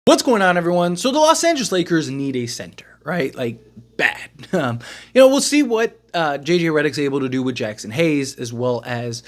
What's going on, everyone? So the Los Angeles Lakers need a center, right? Like, bad. We'll see what JJ Redick's able to do with Jackson Hayes as well as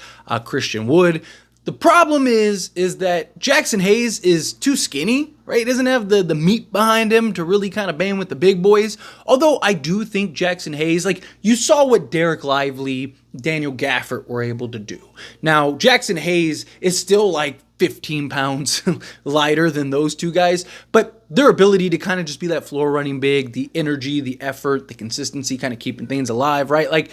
Christian Wood. The problem is that Jackson Hayes is too skinny, right? He doesn't have the meat behind him to really kind of bang with the big boys. Although I do think Jackson Hayes, like you saw what Derek Lively, Daniel Gafford were able to do. Now, Jackson Hayes is still like 15 pounds lighter than those two guys, but their ability to kind of just be that floor running big, the energy, the effort, the consistency, kind of keeping things alive, right? Like,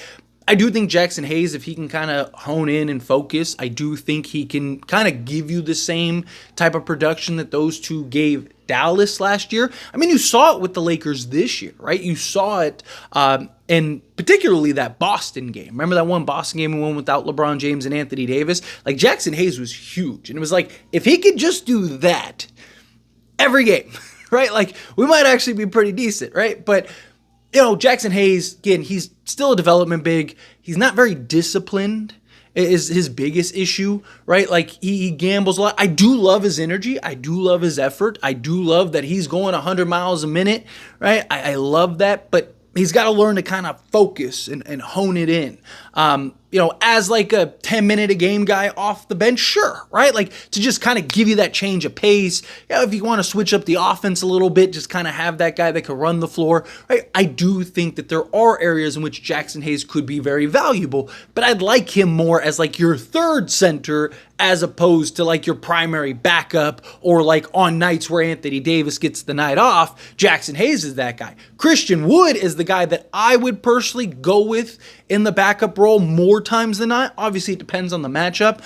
I do think Jackson Hayes, if he can kind of hone in and focus, I do think he can kind of give you the same type of production that those two gave Dallas last year. I mean, you saw it with the Lakers this year, right? You saw it in particularly that Boston game. Remember that one Boston game we won without LeBron James and Anthony Davis? Like, Jackson Hayes was huge. And it was like, if he could just do that every game, right? Like, we might actually be pretty decent, right? But Jackson Hayes, again, he's still a development big. He's not very disciplined is his biggest issue, right? Like, he gambles a lot. I do love his energy. I do love his effort. I do love that he's going 100 miles a minute, right? I love that, but he's got to learn to kind of focus and hone it in. As like a 10-minute a game guy off the bench, sure, right? Like, to just kind of give you that change of pace. If you want to switch up the offense a little bit, just kind of have that guy that can run the floor, right? I do think that there are areas in which Jackson Hayes could be very valuable, but I'd like him more as like your third center as opposed to like your primary backup, or like on nights where Anthony Davis gets the night off, Jackson Hayes is that guy. Christian Wood is the guy that I would personally go with in the backup role more times than not. Obviously, it depends on the matchup.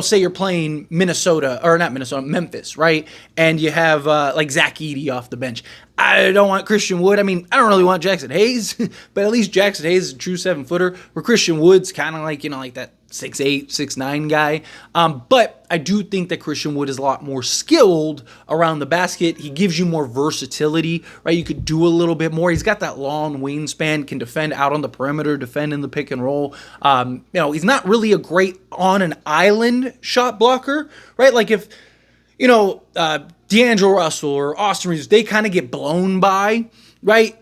Say you're playing Memphis, right? And you have like Zach Edey off the bench. I don't want Christian Wood. I mean, I don't really want Jackson Hayes, but at least Jackson Hayes is a true 7-footer, where Christian Wood's kind of like, like that 6'8", 6'9" guy. But I do think that Christian Wood is a lot more skilled around the basket. He gives you more versatility, right? You could do a little bit more. He's got that long wingspan, can defend out on the perimeter, defend in the pick and roll. He's not really a great on an island shot blocker, right? Like if, D'Angelo Russell or Austin Reeves, they kind of get blown by, right?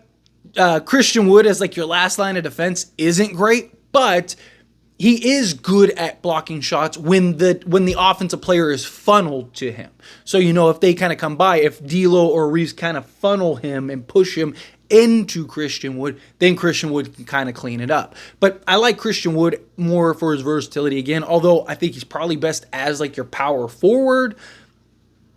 Christian Wood as like your last line of defense isn't great, but he is good at blocking shots when the offensive player is funneled to him. So, if they kind of come by, if D'Lo or Reeves kind of funnel him and push him into Christian Wood, then Christian Wood can kind of clean it up. But I like Christian Wood more for his versatility again, although I think he's probably best as like your power forward.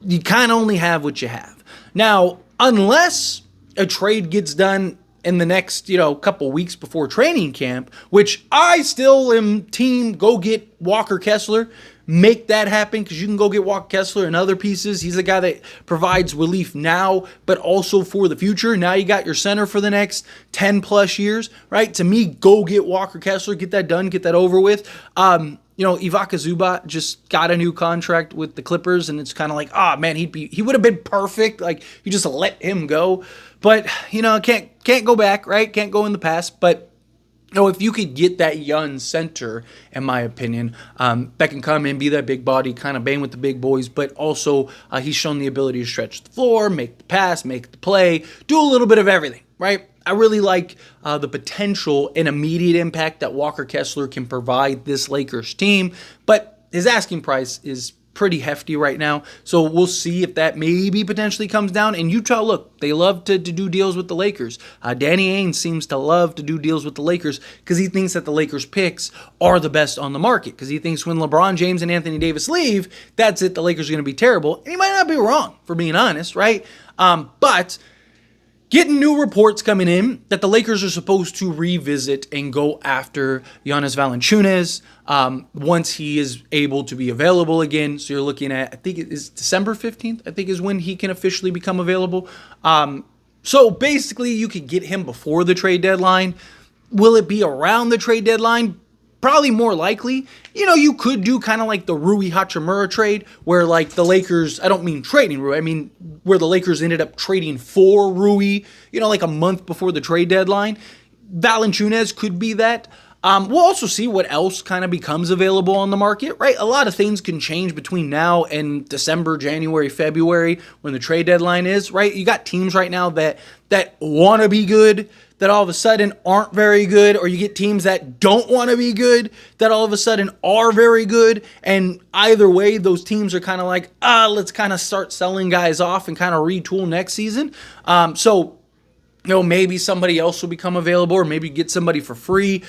You kind of only have what you have. Now, unless a trade gets done in the next, couple weeks before training camp, which I still am team go get Walker Kessler, make that happen, because you can go get Walker Kessler and other pieces. He's a guy that provides relief now, but also for the future. Now you got your center for the next 10 plus years, right? To me, go get Walker Kessler, get that done, get that over with. Ivica Zubac just got a new contract with the Clippers, and it's kind of like, man, he would have been perfect. Like, you just let him go. But, can't go back, right? Can't go in the past. But, if you could get that young center, in my opinion, that can come in, be that big body, kind of bang with the big boys, but also he's shown the ability to stretch the floor, make the pass, make the play, do a little bit of everything, right? I really like the potential and immediate impact that Walker Kessler can provide this Lakers team, but his asking price is pretty hefty right now, so we'll see if that maybe potentially comes down. And Utah, look, they love to do deals with the Lakers. Danny Ainge seems to love to do deals with the Lakers because he thinks that the Lakers picks are the best on the market, because he thinks when LeBron James and Anthony Davis leave, that's it, the Lakers are going to be terrible. And he might not be wrong, for being honest, right? But getting new reports coming in that the Lakers are supposed to revisit and go after Jonas Valanciunas once he is able to be available again. So you're looking at, I think it is December 15th, I think is when he can officially become available. So basically you could get him before the trade deadline. Will it be around the trade deadline? Probably more likely. You could do kind of like the Rui Hachimura trade, where like the Lakers, I don't mean trading Rui, I mean where the Lakers ended up trading for Rui, like a month before the trade deadline. Valanciunas could be that. We'll also see what else kind of becomes available on the market, right? A lot of things can change between now and December, January, February, when the trade deadline is, right? You got teams right now that want to be good, that all of a sudden aren't very good, or you get teams that don't want to be good, that all of a sudden are very good. And either way, those teams are kind of like, let's kind of start selling guys off and kind of retool next season. Maybe somebody else will become available, or maybe get somebody for free.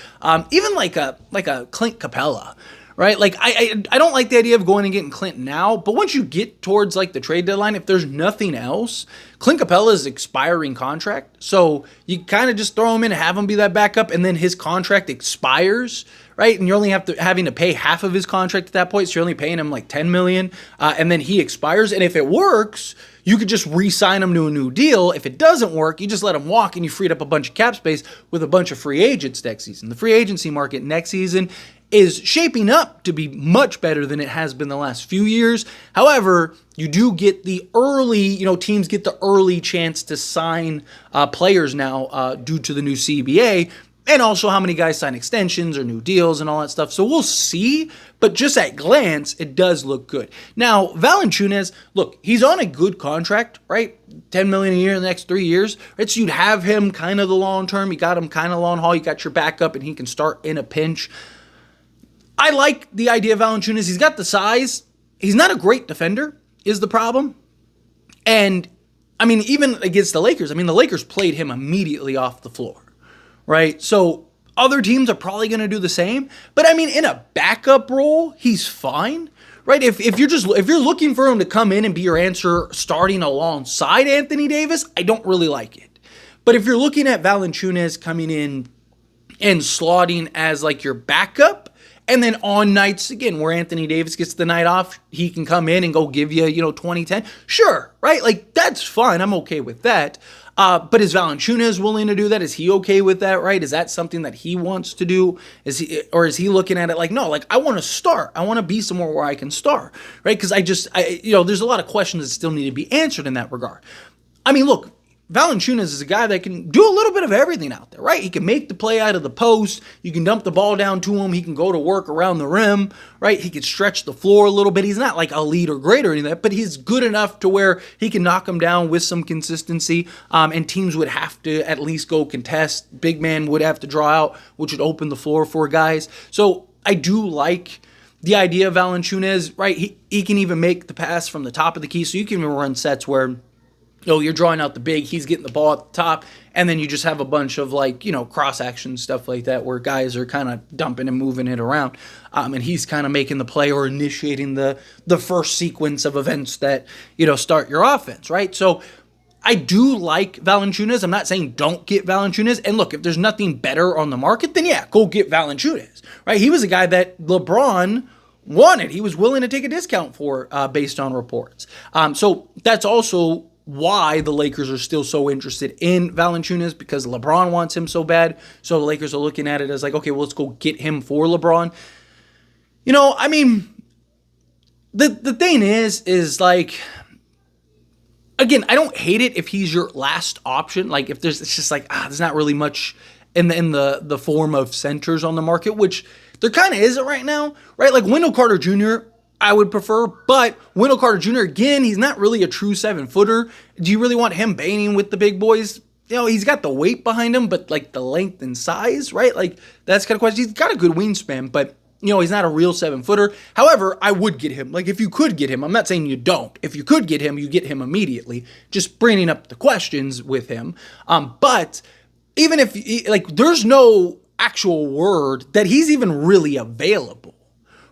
Even like a Clint Capella, right? Like I don't like the idea of going and getting Clint now, but once you get towards like the trade deadline, if there's nothing else, Clint Capella's expiring contract, so you kind of just throw him in and have him be that backup, and then his contract expires, right? And you're only having to pay half of his contract at that point, so you're only paying him like $10 million, and then he expires. And if it works, you could just re-sign him to a new deal. If it doesn't work, you just let him walk, and you freed up a bunch of cap space with a bunch of free agents next season. The free agency market next season is shaping up to be much better than it has been the last few years. However, you do get the early, teams get the early chance to sign players now due to the new CBA, and also how many guys sign extensions or new deals and all that stuff. So we'll see, but just at glance, it does look good. Now, Valanciunas, look, he's on a good contract, right? $10 million a year in the next 3 years, right? So you'd have him kind of the long term. You got him kind of long haul. You got your backup, and he can start in a pinch. I like the idea of Valanciunas. He's got the size. He's not a great defender, is the problem. And, even against the Lakers, the Lakers played him immediately off the floor, right? So other teams are probably going to do the same. But, in a backup role, he's fine, right? If you're looking for him to come in and be your answer starting alongside Anthony Davis, I don't really like it. But if you're looking at Valanciunas coming in and slotting as like your backup, and then on nights, again, where Anthony Davis gets the night off, he can come in and go give you, 20-10. Sure, right? Like, that's fine. I'm okay with that. But is Valanciunas willing to do that? Is he okay with that, right? Is that something that he wants to do? Is he looking at it like, no, like, I want to start. I want to be somewhere where I can start, right? Because there's a lot of questions that still need to be answered in that regard. Look, Valanciunas is a guy that can do a little bit of everything out there, right? He can make the play out of the post. You can dump the ball down to him. He can go to work around the rim, right? He can stretch the floor a little bit. He's not like elite or great or anything, but he's good enough to where he can knock them down with some consistency, and teams would have to at least go contest. Big man would have to draw out, which would open the floor for guys. So I do like the idea of Valanciunas, right? He can even make the pass from the top of the key, so you can even run sets where you're drawing out the big, he's getting the ball at the top, and then you just have a bunch of cross-action stuff like that where guys are kind of dumping and moving it around, and he's kind of making the play or initiating the first sequence of events that, start your offense, right? So I do like Valanciunas. I'm not saying don't get Valanciunas. And look, if there's nothing better on the market, then yeah, go get Valanciunas, right? He was a guy that LeBron wanted. He was willing to take a discount for based on reports. So that's also why the Lakers are still so interested in Valanciunas, because LeBron wants him so bad. So the Lakers are looking at it as like, okay, well, let's go get him for LeBron. The thing is like, again, I don't hate it if he's your last option. Like if it's just like, there's not really much in the form of centers on the market, which there kind of isn't right now, right? Like Wendell Carter Jr., I would prefer, but Wendell Carter Jr., again, he's not really a true 7-footer. Do you really want him banging with the big boys? He's got the weight behind him, but like the length and size, right? Like that's kind of question. He's got a good wingspan, but he's not a real 7-footer. However, I would get him. Like if you could get him, I'm not saying you don't. If you could get him, you get him immediately. Just bringing up the questions with him. But even if there's no actual word that he's even really available.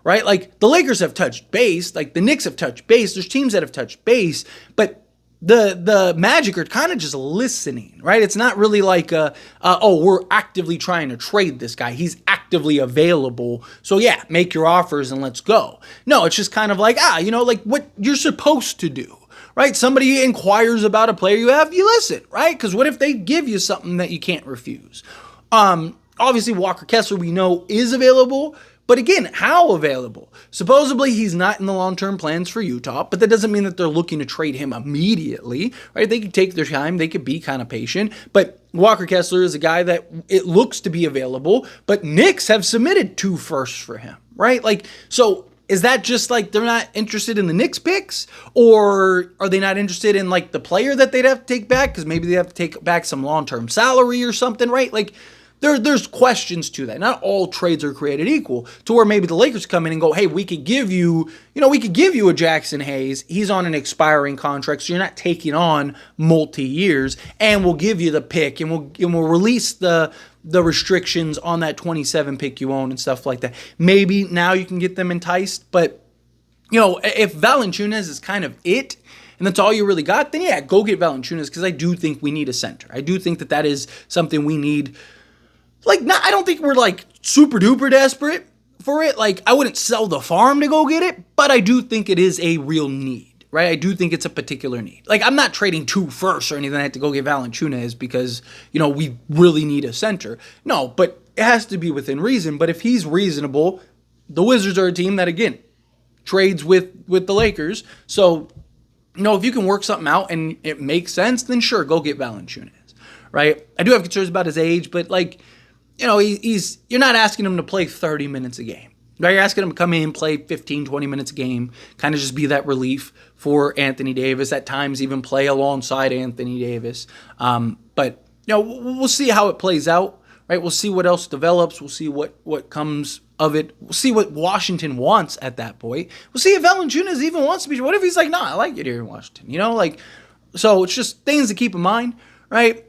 Right? Like the Lakers have touched base, like the Knicks have touched base. There's teams that have touched base, but the Magic are kind of just listening, right? It's not really like, we're actively trying to trade this guy. He's actively available. So yeah, make your offers and let's go. No, it's just kind of like, like what you're supposed to do, right? Somebody inquires about a player you have, you listen, right? Because what if they give you something that you can't refuse? Obviously, Walker Kessler, we know, is available. But again, how available? Supposedly he's not in the long-term plans for Utah, but that doesn't mean that they're looking to trade him immediately, right? They could take their time. They could be kind of patient. But Walker Kessler is a guy that it looks to be available, but Knicks have submitted 2 firsts for him, right? Like, so is that just like they're not interested in the Knicks picks, or are they not interested in like the player that they'd have to take back? Because maybe they have to take back some long-term salary or something, right? Like, there's questions to that. Not all trades are created equal, to where maybe the Lakers come in and go, hey, we could give you a Jackson Hayes. He's on an expiring contract, so you're not taking on multi-years, and we'll give you the pick, and we'll release the restrictions on that 27 pick you own and stuff like that. Maybe now you can get them enticed, but if Valanciunas is kind of it, and that's all you really got, then yeah, go get Valanciunas, because I do think we need a center. I do think that is something we need. Like, I don't think we're like super duper desperate for it. Like, I wouldn't sell the farm to go get it, but I do think it is a real need, right? I do think it's a particular need. Like, I'm not trading 2 firsts or anything like that to go get Valanciunas because, we really need a center. No, but it has to be within reason. But if he's reasonable, the Wizards are a team that, again, trades with the Lakers. So, if you can work something out and it makes sense, then sure, go get Valanciunas, right? I do have concerns about his age, but like, you're not asking him to play 30 minutes a game. Right? You're asking him to come in, play 15, 20 minutes a game, kind of just be that relief for Anthony Davis, at times even play alongside Anthony Davis. But we'll see how it plays out, right? We'll see what else develops. We'll see what comes of it. We'll see what Washington wants at that point. We'll see if Valanciunas even wants to be. What if he's like, I like it here in Washington, So it's just things to keep in mind, right?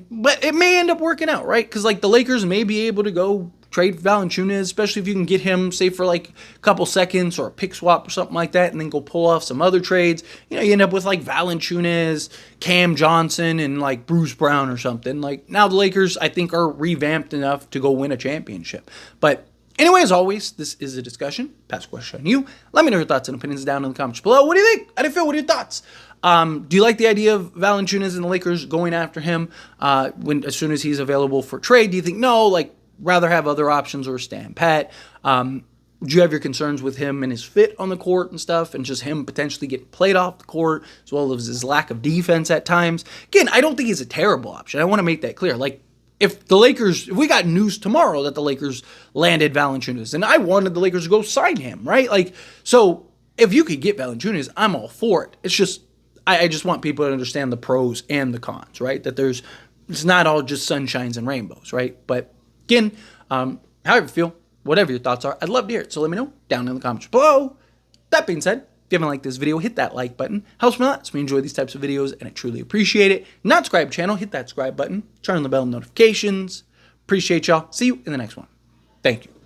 But it may end up working out, right? Because like the Lakers may be able to go trade Valanciunas, especially if you can get him, say, for like a couple seconds or a pick swap or something like that, and then go pull off some other trades. You end up with like Valanciunas, Cam Johnson, and like Bruce Brown or something. Like, now the Lakers, I think, are revamped enough to go win a championship. But anyway, as always, this is a discussion. Pass a question on you. Let me know your thoughts and opinions down in the comments below. What do you think? How do you feel? What are your thoughts? Do you like the idea of Valanciunas and the Lakers going after him as soon as he's available for trade? Do you think no, like rather have other options or stand pat? Do you have your concerns with him and his fit on the court and stuff, and just him potentially getting played off the court, as well as his lack of defense at times? Again, I don't think he's a terrible option. I want to make that clear. Like, if we got news tomorrow that the Lakers landed Valanciunas, and I wanted the Lakers to go sign him, right? Like, so if you could get Valanciunas, I'm all for it. It's just, I just want people to understand the pros and the cons, right? That it's not all just sunshines and rainbows, right? But again, however you feel, whatever your thoughts are, I'd love to hear it. So let me know down in the comments below. That being said, if you haven't liked this video, hit that like button. Helps me a lot. So we enjoy these types of videos, and I truly appreciate it. Not subscribe channel, hit that subscribe button. Turn on the bell notifications. Appreciate y'all. See you in the next one. Thank you.